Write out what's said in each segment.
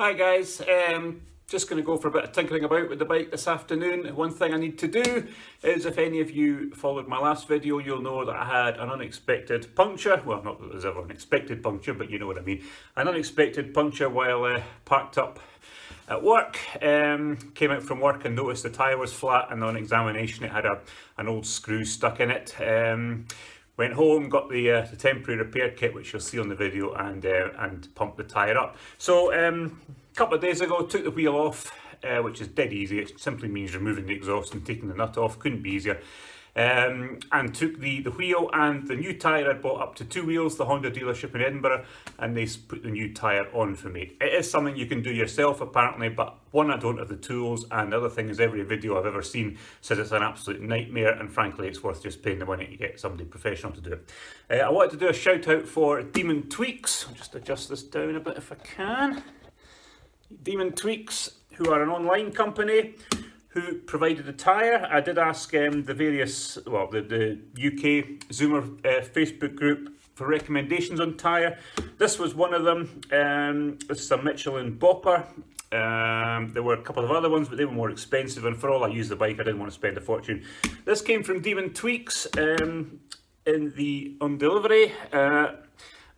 Hi guys, just going to go for a bit of tinkering about with the bike this afternoon. One thing I need to do is, if any of you followed my last video, you'll know that I had an unexpected puncture. Well, not that there's ever an expected puncture, but you know what I mean. An unexpected puncture while parked up at work. Came out from work and noticed the tyre was flat, and on examination it had an old screw stuck in it. Went home, got the temporary repair kit, which you'll see on the video, and pumped the tyre up. So a couple of days ago, took the wheel off, which is dead easy. It simply means removing the exhaust and taking the nut off. Couldn't be easier. And took the wheel and the new tyre I'd bought up to 2 wheels, the Honda dealership in Edinburgh, and they put the new tyre on for me. It is something you can do yourself apparently, but one, I don't have the tools, and the other thing is every video I've ever seen says it's an absolute nightmare, and frankly it's worth just paying the money to get somebody professional to do it. I wanted to do a shout out for Demon Tweaks. I'll just adjust this down a bit if I can. Demon Tweaks, who are an online company who provided the tyre. I did ask the various, well, the UK Zoomer Facebook group for recommendations on tyre. This was one of them. This is a Michelin Bopper. There were a couple of other ones, but they were more expensive, and for all I use the bike, I didn't want to spend a fortune. This came from Demon Tweaks on delivery,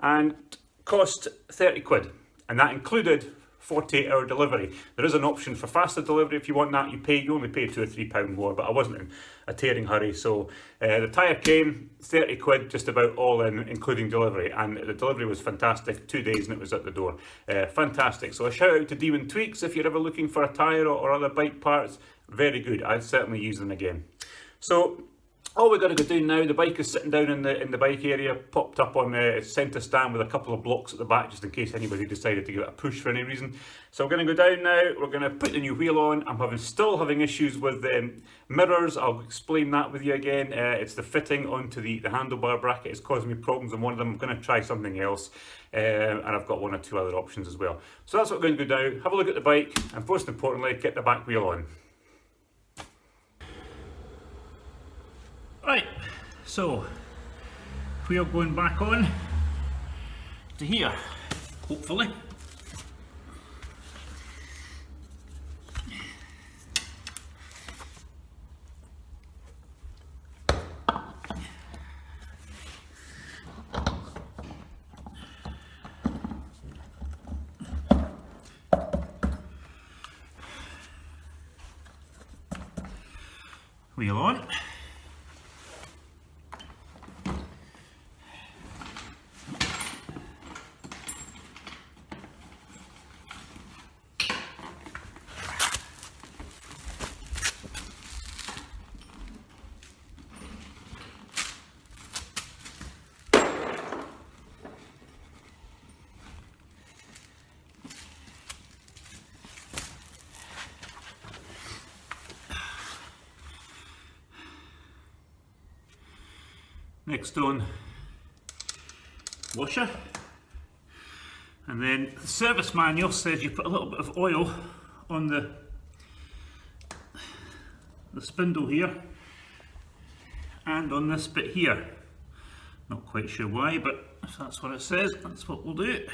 and cost 30 quid, and that included 48-hour delivery. There is an option for faster delivery. If you want that, you only pay £2 or £3 more, but I wasn't in a tearing hurry. So the tyre came, 30 quid just about all in, including delivery, and the delivery was fantastic. 2 days and it was at the door. Fantastic. So a shout out to Demon Tweaks if you're ever looking for a tyre or other bike parts. Very good. I'd certainly use them again. So all we've got to go do now, the bike is sitting down in the bike area, popped up on a centre stand with a couple of blocks at the back, just in case anybody decided to give it a push for any reason. So we're going to go down now, we're going to put the new wheel on. I'm still having issues with mirrors. I'll explain that with you again. It's the fitting onto the handlebar bracket. It's causing me problems on one of them. I'm going to try something else, and I've got 1 or 2 other options as well. So that's what we're going to do now. Have a look at the bike, and most importantly, get the back wheel on. Right, so wheel going back on to here, hopefully. Wheel on. Next on, washer, and then the service manual says you put a little bit of oil on the spindle here and on this bit here. Not quite sure why, but if that's what it says, that's what we'll do.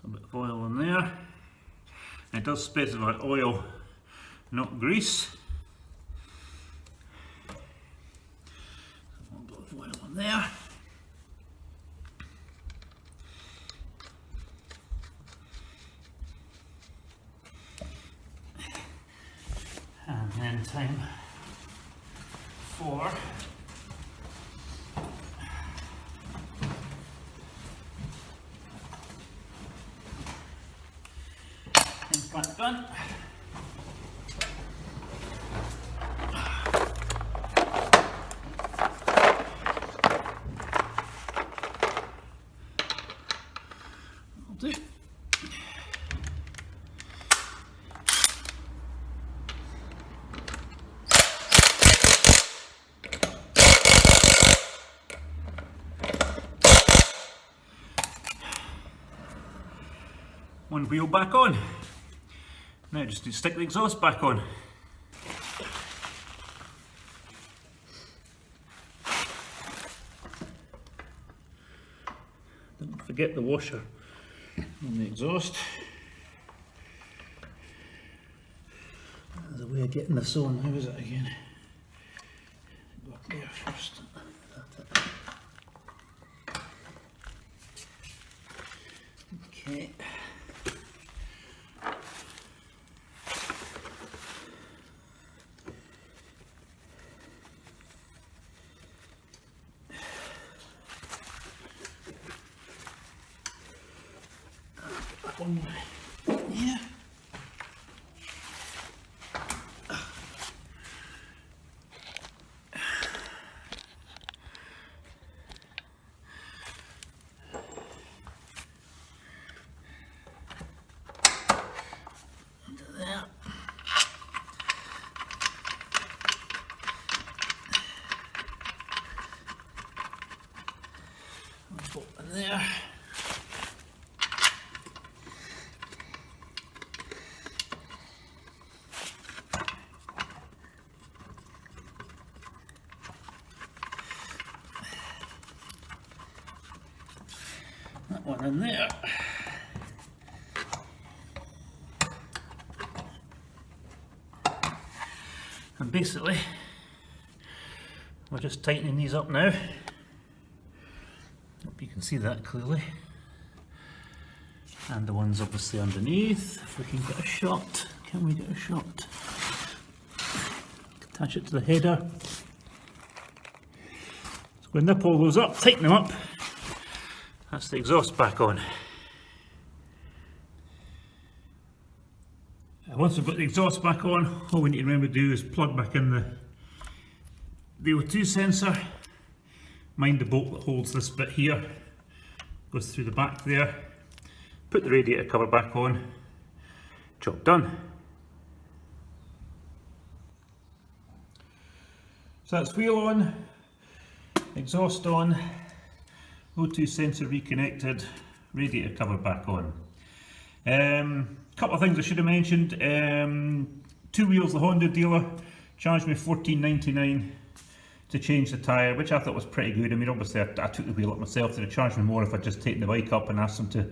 A bit of oil in there. It does specify oil, not grease. Oil on there. And then time for things back done. Do. One wheel back on. Now just need to stick the exhaust back on. Don't forget the washer on the exhaust. getting this on. How is it again? Go up there first. Okay. One more. Yeah. There. That one in there. And basically, we're just tightening these up now. Hope you can see that clearly. And the ones obviously underneath, if we can get a shot. Can we get a shot? Attach it to the header. So we'll nip all those up, tighten them up. That's the exhaust back on. And once we've got the exhaust back on, all we need to remember to do is plug back in the O2 sensor. Mind the bolt that holds this bit here, goes through the back there. Put the radiator cover back on, job done. So that's wheel on, exhaust on, O2 sensor reconnected, radiator cover back on. Couple of things I should have mentioned. Two Wheels, the Honda dealer, charged me $14.99 to change the tyre, which I thought was pretty good. I mean, obviously I took the wheel up myself, so they charged me more if I'd just taken the bike up and asked them to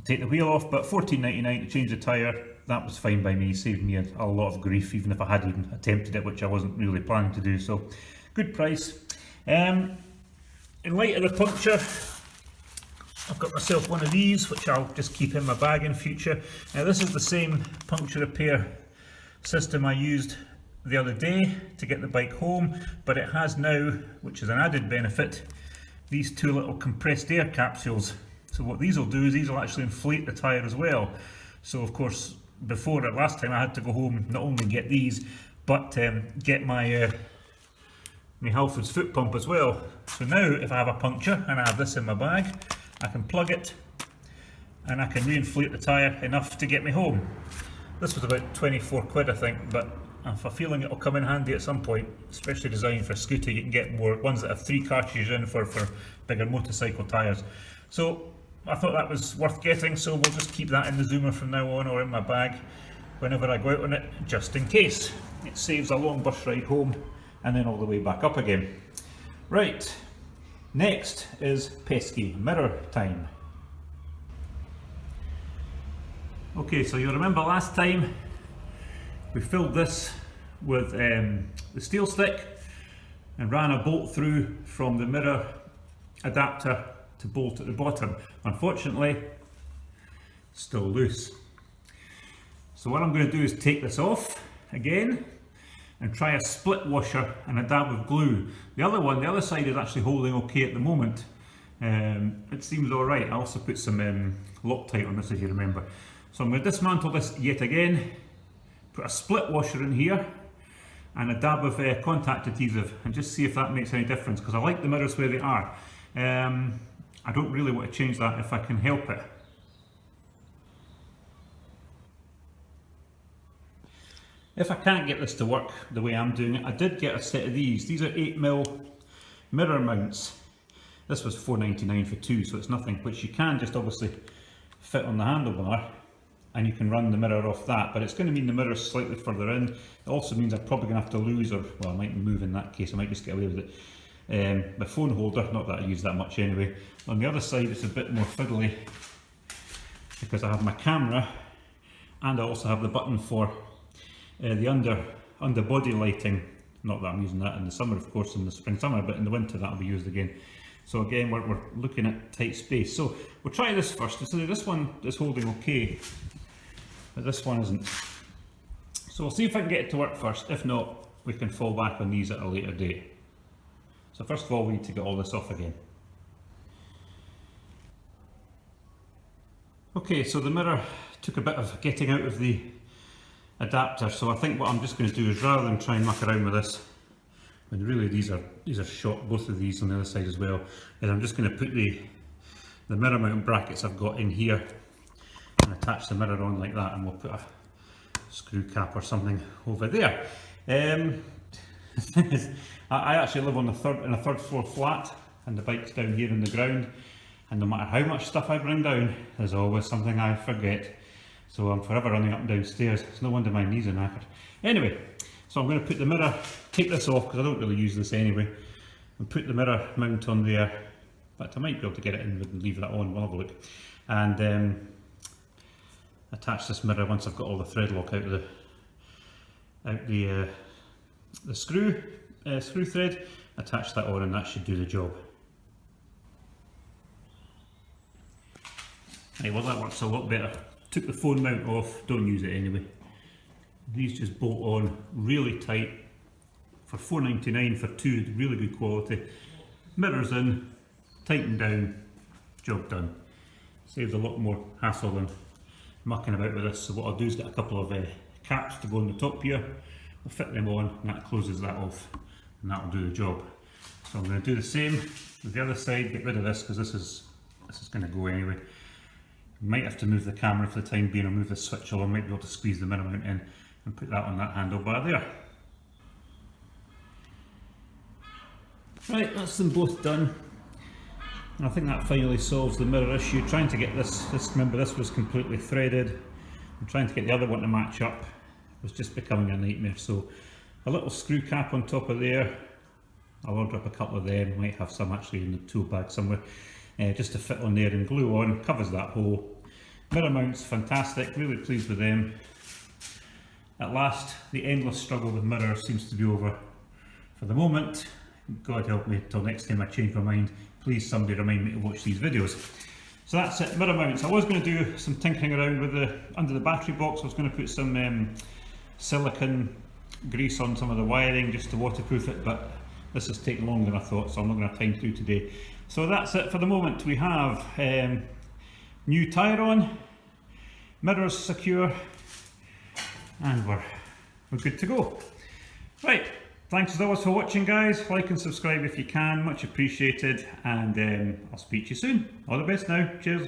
take the wheel off, but $14.99 to change the tyre, that was fine by me. Saved me a lot of grief, even if I had even attempted it, which I wasn't really planning to do, so good price. In light of the puncture, I've got myself one of these, which I'll just keep in my bag in future. Now this is the same puncture repair system I used the other day to get the bike home, but it has now, which is an added benefit, these two little compressed air capsules. So what these will do is these will actually inflate the tyre as well. So of course, before it, last time I had to go home, not only get these, but get my Halfords foot pump as well. So now if I have a puncture and I have this in my bag, I can plug it and I can re-inflate the tyre enough to get me home. This was about 24 quid I think, but I have a feeling it will come in handy at some point, especially designed for a scooter. You can get more ones that have 3 cartridges in for bigger motorcycle tyres. So I thought that was worth getting, so we'll just keep that in the Zoomer from now on, or in my bag whenever I go out on it, just in case. It saves a long bus ride home and then all the way back up again. Right, next is pesky mirror time. Okay, so you'll remember last time we filled this with the steel stick and ran a bolt through from the mirror adapter to bolt at the bottom. Unfortunately, still loose. So what I'm going to do is take this off again and try a split washer and a dab of glue. The other side is actually holding okay at the moment. It seems alright. I also put some Loctite on this, if you remember. So I'm going to dismantle this yet again, put a split washer in here and a dab of contact adhesive, and just see if that makes any difference, because I like the mirrors where they are. I don't really want to change that if I can help it. If I can't get this to work the way I'm doing it, I did get a set of these. These are 8mm mirror mounts. This was $4.99 for 2, so it's nothing, which you can just obviously fit on the handlebar and you can run the mirror off that, but it's going to mean the mirror's slightly further in. It also means I'm probably going to have to lose, or well, I might move in that case, I might just get away with it. My phone holder, not that I use that much anyway. On the other side it's a bit more fiddly because I have my camera and I also have the button for the underbody lighting. Not that I'm using that in the summer, of course, in the spring summer, but in the winter that'll be used again. So again, we're looking at tight space. So we'll try this first. So this one is holding okay, but this one isn't. So we'll see if I can get it to work first. If not, we can fall back on these at a later date. So first of all, we need to get all this off again. Okay, so the mirror took a bit of getting out of the adapter, so I think what I'm just going to do is, rather than try and muck around with this, when really these are shot, both of these on the other side as well, is I'm just going to put the mirror mount brackets I've got in here and attach the mirror on like that, and we'll put a screw cap or something over there. The thing is, I actually live on a third floor flat, and the bike's down here in the ground, and no matter how much stuff I bring down, there's always something I forget. So I'm forever running up and down stairs. It's no wonder my knees are knackered. Anyway, so I'm going to put the mirror, take this off because I don't really use this anyway, and put the mirror mount on there. But I might be able to get it in and leave that on. We'll have a look. And attach this mirror once I've got all the thread lock out of the screw thread. Attach that on, and that should do the job. Right, well, that works a lot better. Took the phone mount off, don't use it anyway. These just bolt on really tight for $4.99 for two, really good quality. Mirrors in, tighten down, job done. Saves a lot more hassle than mucking about with this. So what I'll do is get a couple of caps to go on the top here. I'll fit them on, and that closes that off, and that will do the job. So I'm going to do the same with the other side. Get rid of this because this is going to go anyway. Might have to move the camera for the time being, or move the switch, or I might be able to squeeze the mirror mount in and put that on that handlebar there. Right, that's them both done. And I think that finally solves the mirror issue. Trying to get this, remember this was completely threaded, and trying to get the other one to match up was just becoming a nightmare. So a little screw cap on top of there. I'll order up a couple of them, might have some actually in the tool bag somewhere. Just to fit on there and glue on, covers that hole. Mirror mounts, fantastic, really pleased with them. At last, the endless struggle with mirrors seems to be over for the moment. God help me till next time I change my mind. Please somebody remind me to watch these videos. So that's it, mirror mounts. I was going to do some tinkering around with under the battery box. I was going to put some silicone grease on some of the wiring just to waterproof it, but this has taken longer than I thought, so I'm not going to have time to do today. So that's it for the moment. We have new tyre on, mirrors secure, and we're good to go. Right, thanks as always for watching, guys. Like and subscribe if you can, much appreciated, and I'll speak to you soon. All the best now, cheers.